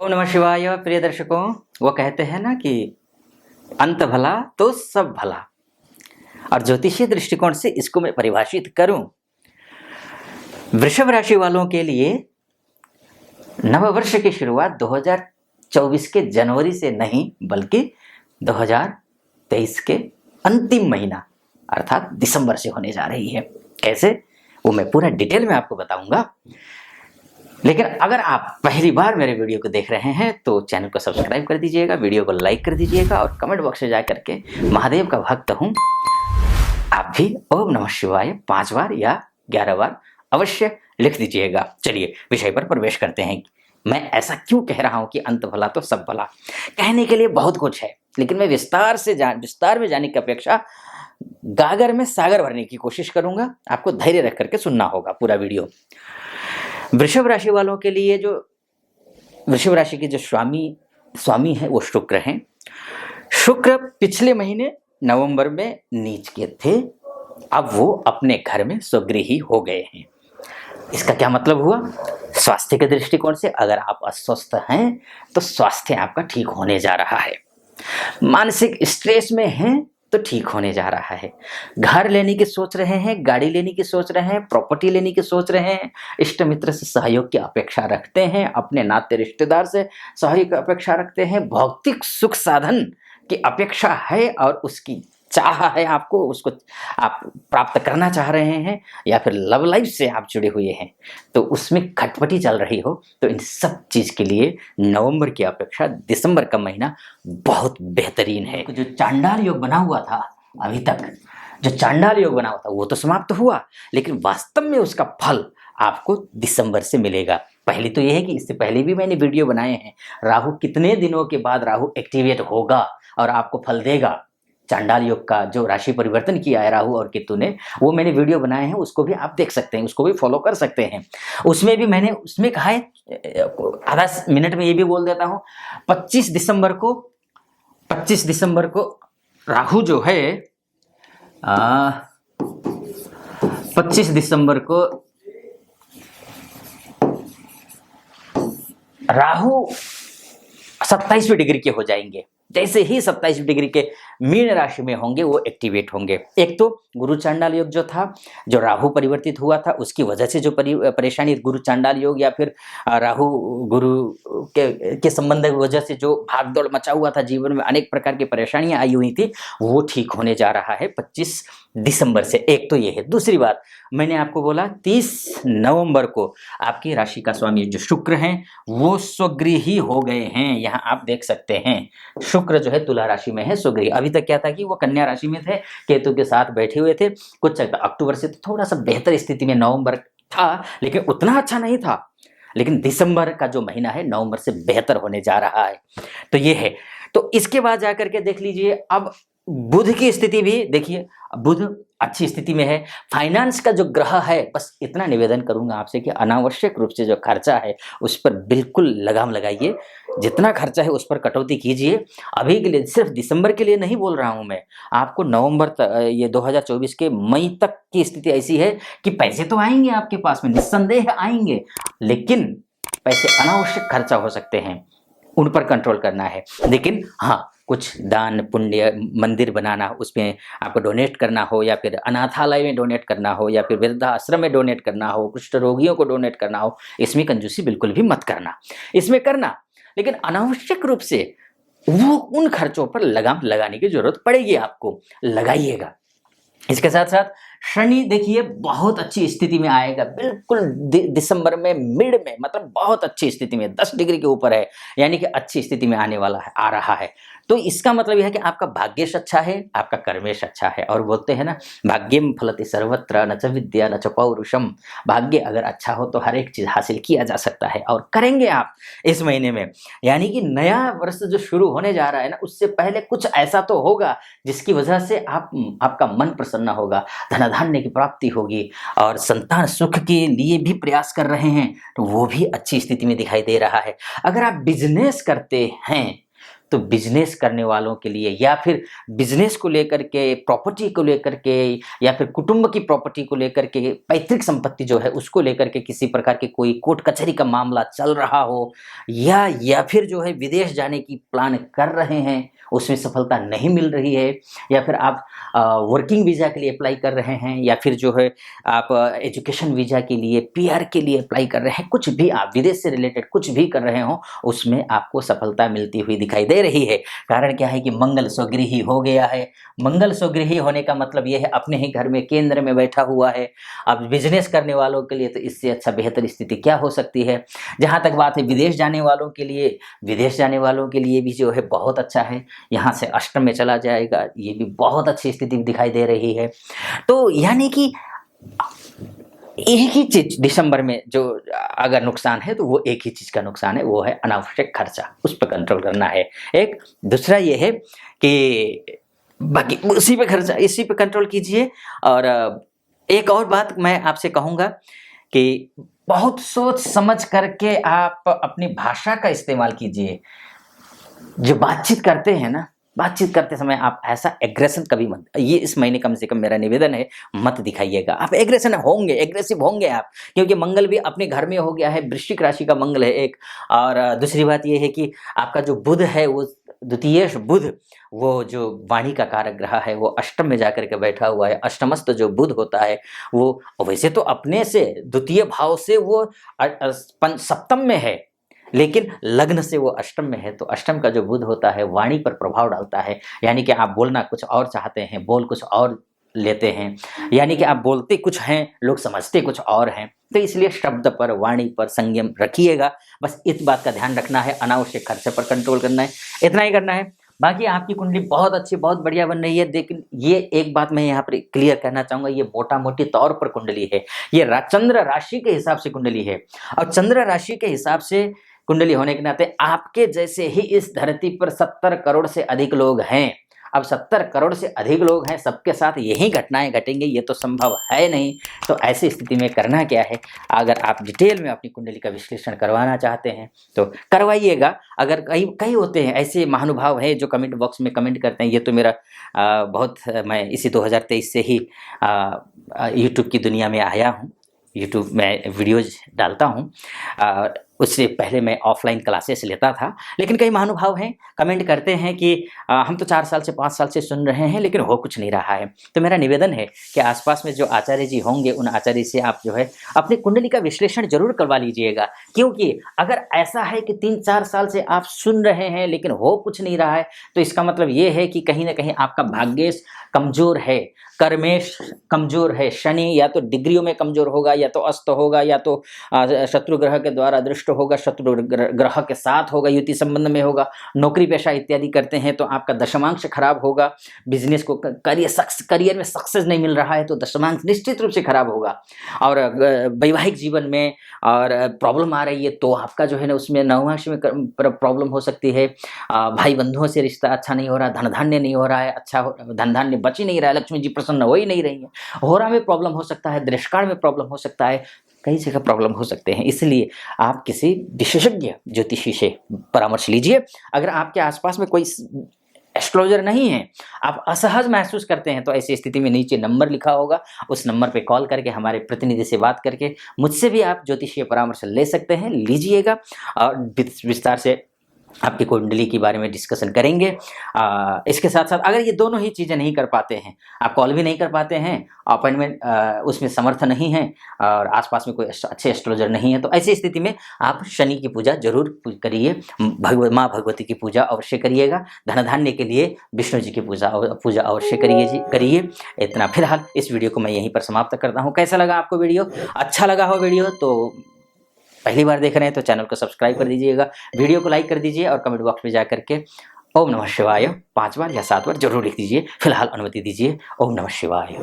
ओम नमः शिवाय। प्रिय दर्शकों, वो कहते हैं ना कि अंत भला तो सब भला, और ज्योतिषीय दृष्टिकोण से इसको मैं परिभाषित करूं, वृषभ राशि वालों के लिए नववर्ष की शुरुआत 2024 के जनवरी से नहीं बल्कि 2023 के अंतिम महीना अर्थात दिसंबर से होने जा रही है। कैसे, वो मैं पूरा डिटेल में आपको बताऊंगा। लेकिन अगर आप पहली बार मेरे वीडियो को देख रहे हैं तो चैनल को सब्सक्राइब कर दीजिएगा, वीडियो को लाइक कर दीजिएगा और कमेंट बॉक्स में जा करके महादेव का भक्त हूं, आप भी ओम नमः शिवाय 5 बार या 11 बार अवश्य लिख दीजिएगा। चलिए विषय पर प्रवेश करते हैं। मैं ऐसा क्यों कह रहा हूं कि अंत भला तो सब भला? कहने के लिए बहुत कुछ है, लेकिन मैं विस्तार में जाने की अपेक्षा गागर में सागर भरने की कोशिश करूंगा। आपको धैर्य रख करके सुनना होगा पूरा वीडियो। वृषभ राशि वालों के लिए जो वृषभ राशि के जो स्वामी है वो शुक्र हैं। शुक्र पिछले महीने नवंबर में नीच के थे, अब वो अपने घर में स्वगृही हो गए हैं। इसका क्या मतलब हुआ? स्वास्थ्य के दृष्टिकोण से अगर आप अस्वस्थ हैं तो स्वास्थ्य आपका ठीक होने जा रहा है। मानसिक स्ट्रेस में हैं तो ठीक होने जा रहा है। घर लेने की सोच रहे हैं, गाड़ी लेने की सोच रहे हैं, प्रॉपर्टी लेने की सोच रहे हैं, इष्ट मित्र से सहयोग की अपेक्षा रखते हैं, अपने नाते रिश्तेदार से सहयोग की अपेक्षा रखते हैं, भौतिक सुख साधन की अपेक्षा है और उसकी चाह है, आपको उसको आप प्राप्त करना चाह रहे हैं, या फिर लव लाइफ से आप जुड़े हुए हैं तो उसमें खटपटी चल रही हो, तो इन सब चीज के लिए नवंबर की अपेक्षा दिसंबर का महीना बहुत बेहतरीन है। जो चांडाल योग बना हुआ था अभी तक, जो चांडाल योग बना हुआ था वो तो समाप्त हुआ, लेकिन वास्तव में उसका फल आपको दिसंबर से मिलेगा। पहले तो यह है कि इससे पहले भी मैंने वीडियो बनाए हैं, राहु कितने दिनों के बाद राहु एक्टिवेट होगा और आपको फल देगा। चांडाल योग का जो राशि परिवर्तन किया है राहु और केतु ने, वो मैंने वीडियो बनाए हैं, उसको भी आप देख सकते हैं, उसको भी फॉलो कर सकते हैं। उसमें भी मैंने उसमें कहा है, आधा मिनट में ये भी बोल देता हूं, 25 दिसंबर को राहु जो है 25 दिसंबर को राहु 27वें डिग्री के हो जाएंगे। जैसे ही 27 डिग्री के मीन राशि में होंगे वो एक्टिवेट होंगे। एक तो गुरु चांडाल योग जो था, जो राहु परिवर्तित हुआ था, उसकी वजह से जो परेशानी गुरु चांडाल योग या फिर राहु गुरु के संबंध की वजह से जो भागदौड़ मचा हुआ था, जीवन में अनेक प्रकार की परेशानियां आई हुई थी, वो ठीक होने जा रहा है 25 दिसंबर से। एक तो ये है। दूसरी बात, मैंने आपको बोला 30 नवंबर को आपकी राशि का स्वामी जो शुक्र हैं वो स्वगृही हो गए हैं। यहाँ आप देख सकते हैं शुक्र जो है तुला राशि में है स्वगृही। अभी तक क्या था कि वो कन्या राशि में थे, केतु के साथ बैठे हुए थे। कुछ चलता अक्टूबर से तो थोड़ा सा बेहतर स्थिति में नवंबर था, लेकिन उतना अच्छा नहीं था। लेकिन दिसंबर का जो महीना है नवंबर से बेहतर होने जा रहा है। तो ये है। तो इसके बाद जाकर के देख लीजिए, अब बुध की स्थिति भी देखिए, बुध अच्छी स्थिति में है। फाइनेंस का जो ग्रह है, बस इतना निवेदन करूंगा आपसे कि अनावश्यक रूप से जो खर्चा है उस पर बिल्कुल लगाम लगाइए। जितना खर्चा है उस पर कटौती कीजिए। अभी के लिए, सिर्फ दिसंबर के लिए नहीं बोल रहा हूं मैं, आपको नवंबर तक, ये 2024 के मई तक की स्थिति ऐसी है कि पैसे तो आएंगे आपके पास में, निस्संदेह आएंगे, लेकिन पैसे अनावश्यक खर्चा हो सकते हैं, उन पर कंट्रोल करना है। लेकिन हाँ, कुछ दान पुण्य, मंदिर बनाना, उसमें आपको डोनेट करना हो, या फिर अनाथालय में डोनेट करना हो, या फिर वृद्धाश्रम में डोनेट करना हो, कुष्ठ रोगियों को डोनेट करना हो, इसमें कंजूसी बिल्कुल भी मत करना। इसमें करना, लेकिन अनावश्यक रूप से वो उन खर्चों पर लगाम लगाने की जरूरत पड़ेगी, आपको लगाइएगा। इसके साथ साथ शनि देखिए बहुत अच्छी स्थिति में आएगा, बिल्कुल दिसंबर में मिड में, मतलब बहुत अच्छी स्थिति में, 10 डिग्री के ऊपर है, यानी कि अच्छी स्थिति में आने वाला है, आ रहा है। तो इसका मतलब यह है कि आपका भाग्येश अच्छा है, आपका कर्मेश अच्छा है। और बोलते हैं ना, भाग्यम फलति सर्वत्र न च विद्या न च पौरुषम। भाग्य अगर अच्छा हो तो हर एक चीज हासिल किया जा सकता है, और करेंगे आप इस महीने में। यानी कि नया वर्ष जो शुरू होने जा रहा है ना, उससे पहले कुछ ऐसा तो होगा जिसकी वजह से आपका मन प्रसन्न होगा, धनाधान्य की प्राप्ति होगी, और संतान सुख के लिए भी प्रयास कर रहे हैं तो वो भी अच्छी स्थिति में दिखाई दे रहा है। अगर आप बिजनेस करते हैं तो बिजनेस करने वालों के लिए या फिर बिजनेस को लेकर के, प्रॉपर्टी को लेकर के, या फिर कुटुंब की प्रॉपर्टी को लेकर के, पैतृक संपत्ति जो है उसको लेकर के किसी प्रकार के कोई कोर्ट कचहरी का मामला चल रहा हो, या फिर जो है विदेश जाने की प्लान कर रहे हैं, उसमें सफलता नहीं मिल रही है, या फिर आप वर्किंग वीज़ा के लिए अप्लाई कर रहे हैं, या फिर जो है आप एजुकेशन वीज़ा के लिए, पीआर के लिए अप्लाई कर रहे हैं, कुछ भी आप विदेश से रिलेटेड कुछ भी कर रहे हो, उसमें आपको सफलता मिलती हुई दिखाई दे रही है। कारण क्या है कि मंगल स्वगृही हो गया है। मंगल स्वगृही होने का मतलब ये है अपने ही घर में केंद्र में बैठा हुआ है। अब बिजनेस करने वालों के लिए तो इससे अच्छा बेहतर स्थिति क्या हो सकती है। जहाँ तक बात है विदेश जाने वालों के लिए, विदेश जाने वालों के लिए भी जो है बहुत अच्छा है। यहाँ से अष्टम में चला जाएगा, ये भी बहुत अच्छी स्थिति दिखाई दे रही है। तो यानी कि एक ही चीज दिसंबर में जो अगर नुकसान है तो वो एक ही चीज का नुकसान है, वो है अनावश्यक खर्चा, उस पर कंट्रोल करना है। एक दूसरा ये है कि बाकी उसी पे खर्चा, इसी पे कंट्रोल कीजिए। और एक और बात मैं आपसे कहूँगा कि बहुत सोच समझ करके आप अपनी भाषा का इस्तेमाल कीजिए। जो बातचीत करते हैं ना, बातचीत करते समय आप ऐसा एग्रेशन कभी मत, ये इस महीने कम से कम मेरा निवेदन है, मत दिखाइएगा। आप एग्रेशन होंगे, एग्रेसिव होंगे आप, क्योंकि मंगल भी अपने घर में हो गया है, वृश्चिक राशि का मंगल है एक। और दूसरी बात ये है कि आपका जो बुध है, वो द्वितीयेश बुध, वो जो वाणी का कारक ग्रह है, वो अष्टम में जाकर के बैठा हुआ है। अष्टमस्थ जो बुध होता है वो वैसे तो अपने से द्वितीय भाव से वो सप्तम में है, लेकिन लग्न से वो अष्टम में है। तो अष्टम का जो बुध होता है वाणी पर प्रभाव डालता है, यानी कि आप बोलना कुछ और चाहते हैं, बोल कुछ और लेते हैं, यानी कि आप बोलते कुछ हैं, लोग समझते कुछ और हैं। तो इसलिए शब्द पर, वाणी पर संयम रखिएगा। बस इस बात का ध्यान रखना है, अनावश्यक खर्चे पर कंट्रोल करना है, इतना ही करना है। बाकी आपकी कुंडली बहुत अच्छी, बहुत बढ़िया बन रही है। लेकिन ये एक बात मैं यहाँ पर क्लियर करना चाहूँगा, ये मोटा मोटी तौर पर कुंडली है, ये चंद्र राशि के हिसाब से कुंडली है। और चंद्र राशि के हिसाब से कुंडली होने के नाते आपके जैसे ही इस धरती पर 70 करोड़ से अधिक लोग हैं। अब 70 करोड़ से अधिक लोग हैं, सबके साथ यही घटनाएं घटेंगी, ये तो संभव है नहीं। तो ऐसी स्थिति में करना क्या है, अगर आप डिटेल में अपनी कुंडली का विश्लेषण करवाना चाहते हैं तो करवाइएगा। अगर कई होते हैं ऐसे महानुभाव हैं जो कमेंट बॉक्स में कमेंट करते हैं, ये तो मेरा मैं इसी 2023 से ही यूट्यूब की दुनिया में आया हूँ, यूट्यूब में वीडियोज डालता हूँ। उससे पहले मैं ऑफलाइन क्लासेस लेता था। लेकिन कई महानुभाव हैं, कमेंट करते हैं कि हम तो 4 साल से 5 साल से सुन रहे हैं लेकिन हो कुछ नहीं रहा है। तो मेरा निवेदन है कि आसपास में जो आचार्य जी होंगे, उन आचार्य से आप जो है अपनी कुंडली का विश्लेषण जरूर करवा लीजिएगा। क्योंकि अगर ऐसा है कि 3-4 साल से आप सुन रहे हैं लेकिन हो कुछ नहीं रहा है, तो इसका मतलब ये है कि कहीं ना कहीं आपका भाग्येश कमजोर है, कर्मेश कमजोर है। शनि या तो डिग्रियों में कमजोर होगा, या तो अस्त होगा, या तो शत्रु ग्रह के द्वारा दृष्ट होगा, शत्रु ग्रह के साथ होगा, युति संबंध में होगा, नौकरी पेशा इत्यादि करते हैं तो आपका दशमांश खराब होगा। बिजनेस को करियर में सक्सेस नहीं मिल रहा है तो दशमांश निश्चित रूप से खराब होगा। और वैवाहिक जीवन में और प्रॉब्लम आ रही है तो आपका जो है ना उसमें नवमांश में प्रॉब्लम हो सकती है। भाई बंधुओं से रिश्ता अच्छा नहीं हो रहा, धन धान्य नहीं हो रहा है, अच्छा धन धान्य बच ही नहीं रहा है, लक्ष्मी जी प्रसन्न हो ही नहीं रही है, होरा में प्रॉब्लम हो सकता है, दृष्टिकाल में प्रॉब्लम हो सकता है, कई जगह प्रॉब्लम हो सकते हैं। इसलिए आप किसी विशेषज्ञ ज्योतिषी से परामर्श लीजिए। अगर आपके आसपास में कोई एस्ट्रोलॉजर नहीं है, आप असहज महसूस करते हैं, तो ऐसी स्थिति में नीचे नंबर लिखा होगा, उस नंबर पे कॉल करके हमारे प्रतिनिधि से बात करके मुझसे भी आप ज्योतिषीय परामर्श ले सकते हैं, लीजिएगा और विस्तार से आपकी कुंडली के बारे में डिस्कशन करेंगे। इसके साथ साथ अगर ये दोनों ही चीज़ें नहीं कर पाते हैं, आप कॉल भी नहीं कर पाते हैं, अपॉइंटमेंट उसमें समर्थ नहीं है और आसपास में कोई अच्छे एस्ट्रोलॉजर नहीं है, तो ऐसी स्थिति में आप शनि की पूजा जरूर करिए, माँ भगवती की पूजा अवश्य करिएगा, धन धान्य के लिए विष्णु जी की पूजा अवश्य करिए। इतना फिलहाल इस वीडियो को मैं यहीं पर समाप्त करता हूँ। कैसा लगा आपको वीडियो? अच्छा लगा हो वीडियो तो पहली बार देख रहे हैं तो चैनल को सब्सक्राइब कर दीजिएगा, वीडियो को लाइक कर दीजिए और कमेंट बॉक्स में जाकर के ओम नमः शिवाय 5 बार या 7 बार जरूर लिख दीजिए। फिलहाल अनुमति दीजिए। ओम नमः शिवाय।